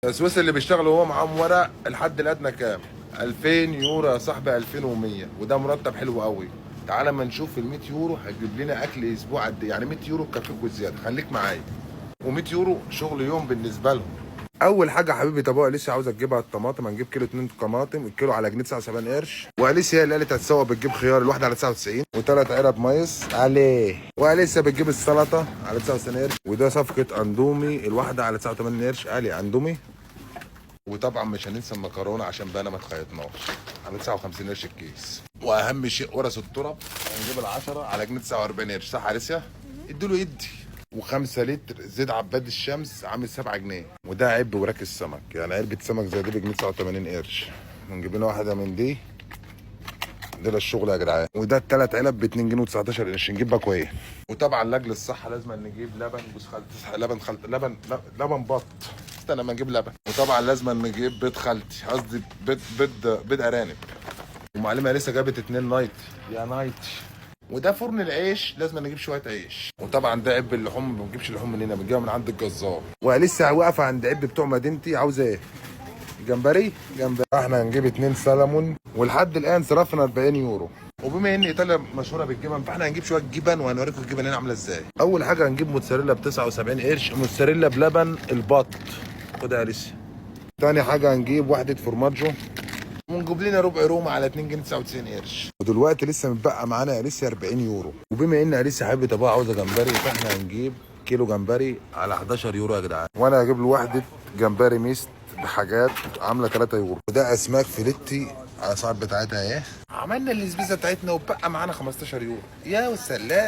السويس اللي بيشتغلوا وهو معاهم ورق الحد الادنى كام؟ 2000 يورو يا صاحبي، 2100، وده مرتب حلو قوي. تعالى ما نشوف ال 100 يورو هتجيب لنا اكل اسبوع قد ايه. يعني 100 يورو تكفيك وزياده، خليك معايا. و100 يورو شغل يوم بالنسبه لهم. اول حاجه حبيبي طبق لسه عاوزك تجيبها الطماطم. هنجيب كيلو 2 طماطم، الكيلو على جنيه 79 قرش. واليسا هي اللي قالت هتسوق بتجيب خيار الواحده على 99، وثلاث علب ميس عليه. واليسا بتجيب السلطه على 99 قرش، وده صفقه اندومي الواحده على 89 قرش. قالي اندومي. وطبعا مش هننسى المكرونه عشان بقى ما تخيطناش، على 59 قرش الكيس. واهم شيء ورث التراب هنجيب ال10 على جنيه 49 قرش، صح يا لسه؟ ادوا له يدي. و5 لتر زيت عباد الشمس عامل 7 جنيه، وده عيب وراك السمك. يعني علبه سمك زي دي بجنيه 89 قرش. هنجيب لنا واحده من دي. ده الشغل يا جدعان. وده الثلاث علب ب 2 جنيه و19 قرش. نجيب باكو ايه؟ وطبعا لاجل الصحه لازم نجيب لبن جوز خالتي، لبن بط. استنى ما نجيب لبن. وطبعا لازم نجيب بيض خالتي، قصدي بيض ارانب. ومعلمه لسه جابت 2 نايت يا نايت. وده فرن العيش لازم نجيب شويه عيش. وطبعا ده عب اللحوم، ما بنجيبش اللحوم من هنا، بنجيبها من عند الجزار. ولسه واقفه عند عب بتوع مدينتي. عاوزه ايه؟ جمبري. احنا هنجيب 2 سلمون، ولحد الان صرفنا 40 يورو. وبما ان ايطاليا مشهوره بالجبن، فاحنا هنجيب شويه جبن وهنوريكم الجبن هنا عامله ازاي. اول حاجه هنجيب موتزاريلا ب 79 قرش، موتزاريلا بلبن البط. خدها يا لسه. تاني حاجه هنجيب وحده فورماجو، ونجيب لنا ربع رومه على 2 جنيه 99 قرش. ودلوقتي لسه متبقى معانا يا لسه 40 يورو. وبما ان اليسا حابه طبعا عاوزه جمبري، فاحنا هنجيب كيلو جمبري على 11 يورو يا جدعان. وانا هجيب له وحده جمبري ميست بحاجات عامله 3 يورو. وده اسماك فيليتي على الاسعار بتاعتها اهي. عملنا السبيزه بتاعتنا وبقى معانا 15 يورو. يا والسلام.